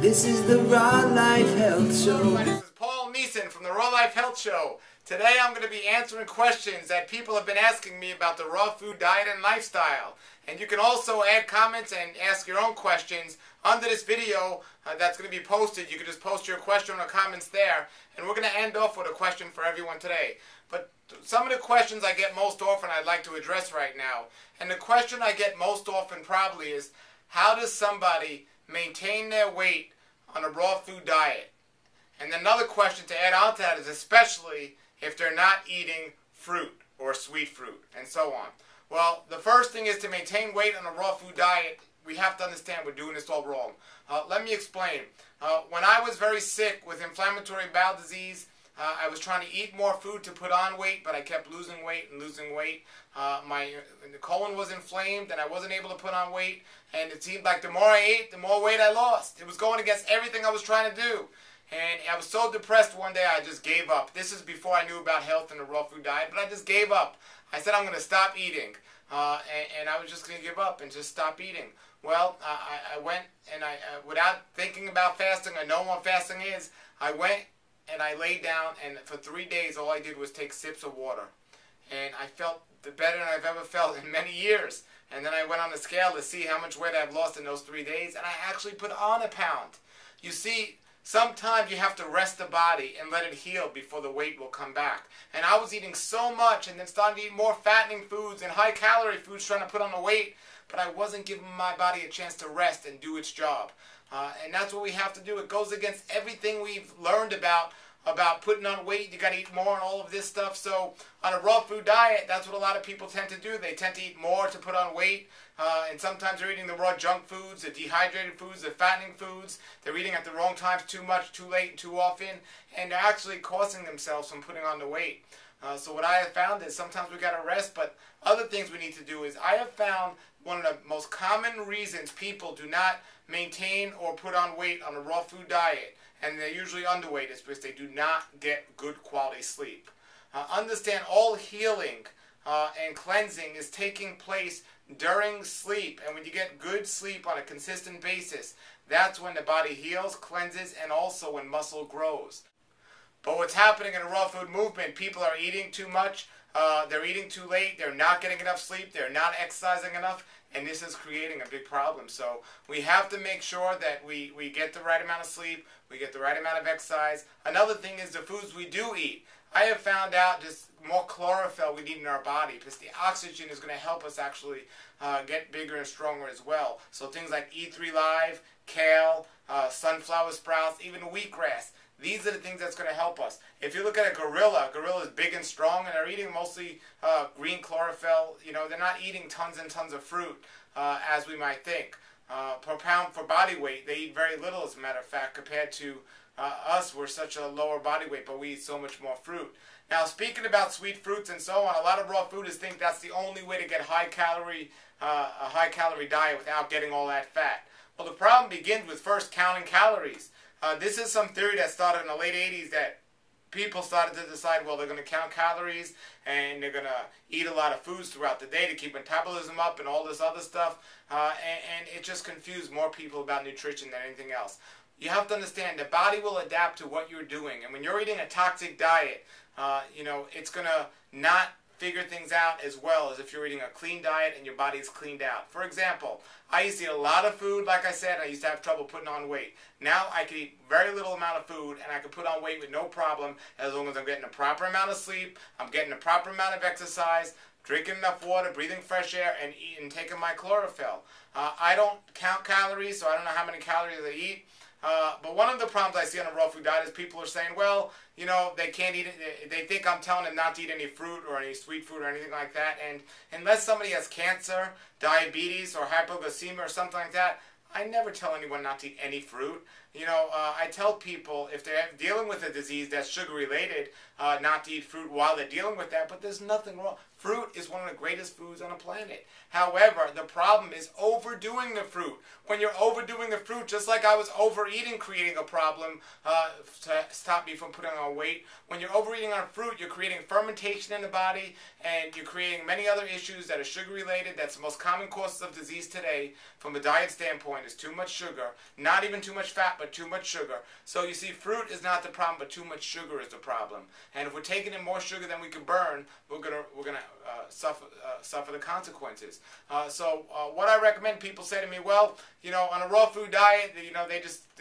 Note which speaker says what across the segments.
Speaker 1: This is the Raw Life Health Show.
Speaker 2: This is Paul Neeson from the Raw Life Health Show. Today I'm going to be answering questions that people have been asking me about the raw food diet and lifestyle. And you can also add comments and ask your own questions under this video that's going to be posted. You can just post your question or comments there. And we're going to end off with a question for everyone today. But some of the questions I get most often I'd like to address right now. And the question I get most often probably is, how does somebody maintain their weight on a raw food diet? And another question to add on to that is, especially if they're not eating fruit or sweet fruit and so on. Well, the first thing is to maintain weight on a raw food diet. We have to understand we're doing this all wrong. Let me explain. When I was very sick with inflammatory bowel disease, I was trying to eat more food to put on weight, but I kept losing weight and losing weight. The colon was inflamed and I wasn't able to put on weight, and it seemed like the more I ate, the more weight I lost. It was going against everything I was trying to do. And I was so depressed one day I just gave up. This is before I knew about health and the raw food diet, but I just gave up. I said I'm going to stop eating, and I was just going to give up and just stop eating. Well, I went and without thinking about fasting, I know what fasting is, I went and I laid down, and for 3 days all I did was take sips of water. And I felt better than I've ever felt in many years. And then I went on the scale to see how much weight I've lost in those 3 days, and I actually put on a pound. You see, sometimes you have to rest the body and let it heal before the weight will come back. And I was eating so much and then starting to eat more fattening foods and high calorie foods trying to put on the weight, but I wasn't giving my body a chance to rest and do its job. And that's what we have to do. It goes against everything we've learned about putting on weight. You got to eat more and all of this stuff. So on a raw food diet, that's what a lot of people tend to do. They tend to eat more to put on weight. And sometimes they're eating the raw junk foods, the dehydrated foods, the fattening foods. They're eating at the wrong times, too much, too late, and too often. And they're actually causing themselves from putting on the weight. So what I have found is sometimes we got to rest, but other things we need to do is, I have found one of the most common reasons people do not maintain or put on weight on a raw food diet, and they're usually underweight, is because they do not get good quality sleep. Understand, all healing and cleansing is taking place during sleep, and when you get good sleep on a consistent basis, that's when the body heals, cleanses, and also when muscle grows. But what's happening in the raw food movement, people are eating too much, they're eating too late, they're not getting enough sleep, they're not exercising enough, and this is creating a big problem. So we have to make sure that we get the right amount of sleep, we get the right amount of exercise. Another thing is the foods we do eat. I have found out just more chlorophyll we need in our body, because the oxygen is going to help us actually get bigger and stronger as well. So things like E3 Live, kale, sunflower sprouts, even wheatgrass. These are the things that's going to help us. If you look at a gorilla is big and strong, and they're eating mostly green chlorophyll. You know, they're not eating tons and tons of fruit, as we might think. Per pound for body weight, they eat very little, as a matter of fact, compared to us. We're such a lower body weight, but we eat so much more fruit. Now, speaking about sweet fruits and so on, a lot of raw foodists think that's the only way to get a high calorie diet without getting all that fat. Well, the problem begins with first counting calories. This is some theory that started in the late 80s, that people started to decide, well, they're going to count calories and they're going to eat a lot of foods throughout the day to keep metabolism up and all this other stuff. And it just confused more people about nutrition than anything else. You have to understand, the body will adapt to what you're doing. And when you're eating a toxic diet, you know, it's going to not figure things out as well as if you're eating a clean diet and your body is cleaned out. For example, I used to eat a lot of food. Like I said, I used to have trouble putting on weight. Now I can eat very little amount of food and I can put on weight with no problem, as long as I'm getting the proper amount of sleep, I'm getting the proper amount of exercise, drinking enough water, breathing fresh air, and taking my chlorophyll. I don't count calories, so I don't know how many calories I eat. But one of the problems I see on a raw food diet is people are saying, well, you know, they can't eat it. They think I'm telling them not to eat any fruit or any sweet food or anything like that. And unless somebody has cancer, diabetes, or hypoglycemia or something like that, I never tell anyone not to eat any fruit. You know, I tell people if they're dealing with a disease that's sugar-related, not to eat fruit while they're dealing with that, but there's nothing wrong. Fruit is one of the greatest foods on the planet. However, the problem is overdoing the fruit. When you're overdoing the fruit, just like I was overeating, creating a problem to stop me from putting on weight. When you're overeating on fruit, you're creating fermentation in the body, and you're creating many other issues that are sugar related. That's the most common causes of disease today from a diet standpoint is too much sugar. Not even too much fat, but too much sugar. So you see, fruit is not the problem, but too much sugar is the problem. And if we're taking in more sugar than we can burn, we're gonna suffer the consequences. So what I recommend, people say to me, well, on a raw food diet, they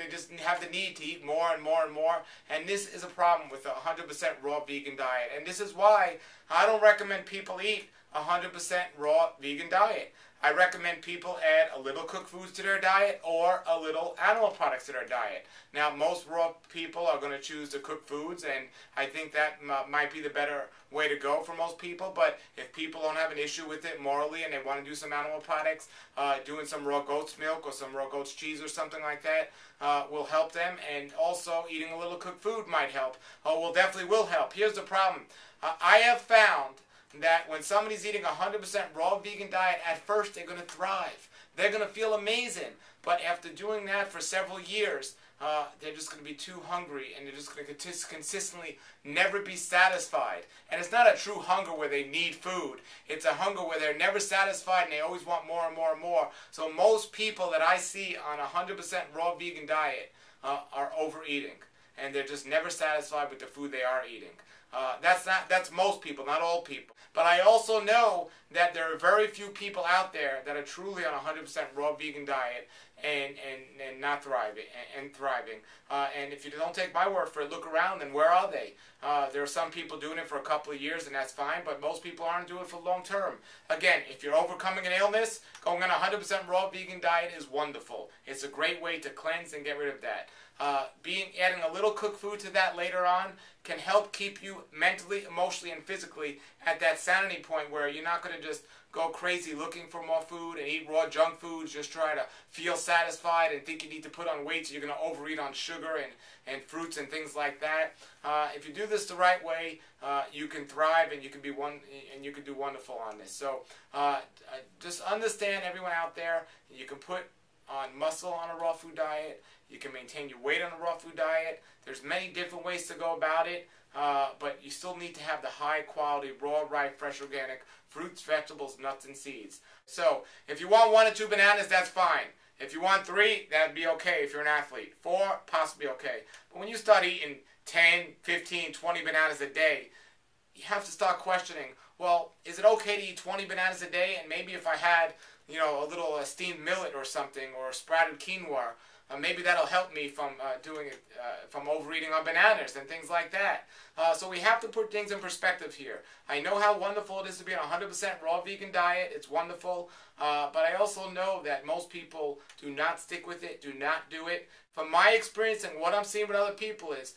Speaker 2: just have the need to eat more and more and more. And this is a problem with a 100% raw vegan diet. And this is why I don't recommend people eat a 100% raw vegan diet. I recommend people add a little cooked foods to their diet or a little animal products to their diet. Now, most raw people are going to choose the cooked foods, and I think that might be the better way to go for most people. But if people don't have an issue with it morally and they want to do some animal products, doing some raw goat's milk or some raw goat's cheese or something like that will help them. And also eating a little cooked food might help. Definitely will help. Here's the problem. I have found that when somebody's eating a 100% raw vegan diet, at first they're going to thrive. They're going to feel amazing. But after doing that for several years, they're just going to be too hungry, and they're just going to consistently never be satisfied. And it's not a true hunger where they need food. It's a hunger where they're never satisfied and they always want more and more and more. So most people that I see on a 100% raw vegan diet are overeating, and they're just never satisfied with the food they are eating. That's most people, not all people. But I also know that there are very few people out there that are truly on a 100% raw vegan diet and not thriving and thriving. And if you don't take my word for it, look around, and where are they? There are some people doing it for a couple of years, and that's fine, but most people aren't doing it for long term. Again, if you're overcoming an illness, going on a 100% raw vegan diet is wonderful. It's a great way to cleanse and get rid of that. Adding a little cooked food to that later on can help keep you mentally, emotionally, and physically at that sanity point where you're not going to just go crazy looking for more food and eat raw junk foods, just try to feel satisfied and think you need to put on weight, so you're going to overeat on sugar and fruits and things like that. If you do this the right way, you can thrive, and you can do wonderful on this. So just understand, everyone out there, you can put on muscle on a raw food diet. You can maintain your weight on a raw food diet. There's many different ways to go about it, but you still need to have the high quality, raw, ripe, fresh, organic fruits, vegetables, nuts, and seeds. So if you want 1 or 2 bananas, that's fine. If you want 3, that'd be okay if you're an athlete. 4, possibly okay. But when you start eating 10, 15, 20 bananas a day, you have to start questioning, well, is it okay to eat 20 bananas a day? And maybe if I had, a little steamed millet or something, or sprouted quinoa, maybe that'll help me from from overeating on bananas and things like that. So we have to put things in perspective here. I know how wonderful it is to be on a 100% raw vegan diet. It's wonderful. But I also know that most people do not stick with it, do not do it. From my experience and what I'm seeing with other people is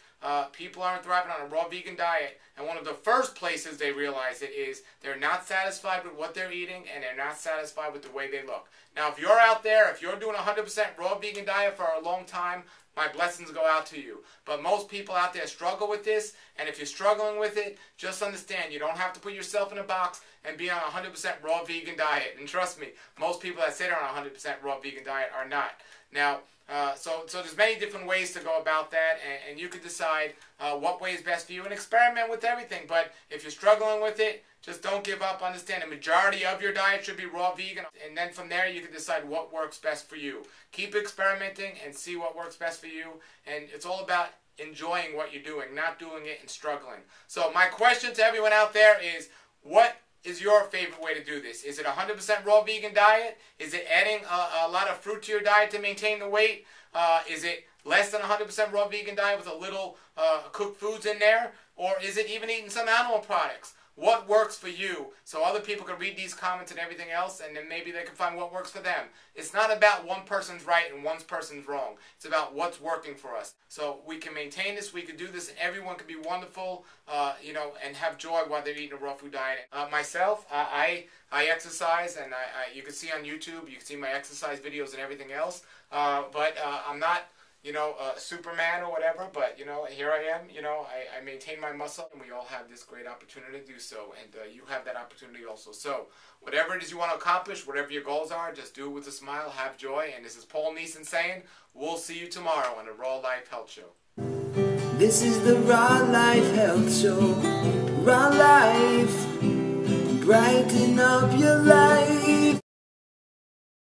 Speaker 2: people aren't thriving on a raw vegan diet. And one of the first places they realize it is they're not satisfied with what they're eating, and they're not satisfied with the way they look. Now, if you're out there, if you're doing a 100% raw vegan diet for a long time, my blessings go out to you. But most people out there struggle with this, and if you're struggling with it, just understand you don't have to put yourself in a box and be on a 100% raw vegan diet. And trust me, most people that say they're on a 100% raw vegan diet are not. Now, so there's many different ways to go about that, and you can decide what way is best for you and experiment with everything. But if you're struggling with it, just don't give up. Understand the majority of your diet should be raw vegan, and then from there you can decide what works best for you. Keep experimenting and see what works best for you, and it's all about enjoying what you're doing, not doing it and struggling. So my question to everyone out there is, what is your favorite way to do this? Is it a 100% raw vegan diet? Is it adding a lot of fruit to your diet to maintain the weight? Is it less than 100% raw vegan diet with a little cooked foods in there? Or is it even eating some animal products? What works for you, so other people can read these comments and everything else, and then maybe they can find what works for them. It's not about one person's right and one person's wrong. It's about what's working for us. So we can maintain this, we can do this, and everyone can be wonderful, and have joy while they're eating a raw food diet. Myself, I exercise, and you can see on YouTube, you can see my exercise videos and everything else, but I'm not Superman or whatever, but, here I am, I maintain my muscle, and we all have this great opportunity to do so, and you have that opportunity also. So, whatever it is you want to accomplish, whatever your goals are, just do it with a smile, have joy, and this is Paul Neeson saying, we'll see you tomorrow on the Raw Life Health Show.
Speaker 1: This is the Raw Life Health Show. Raw Life, brighten up your life.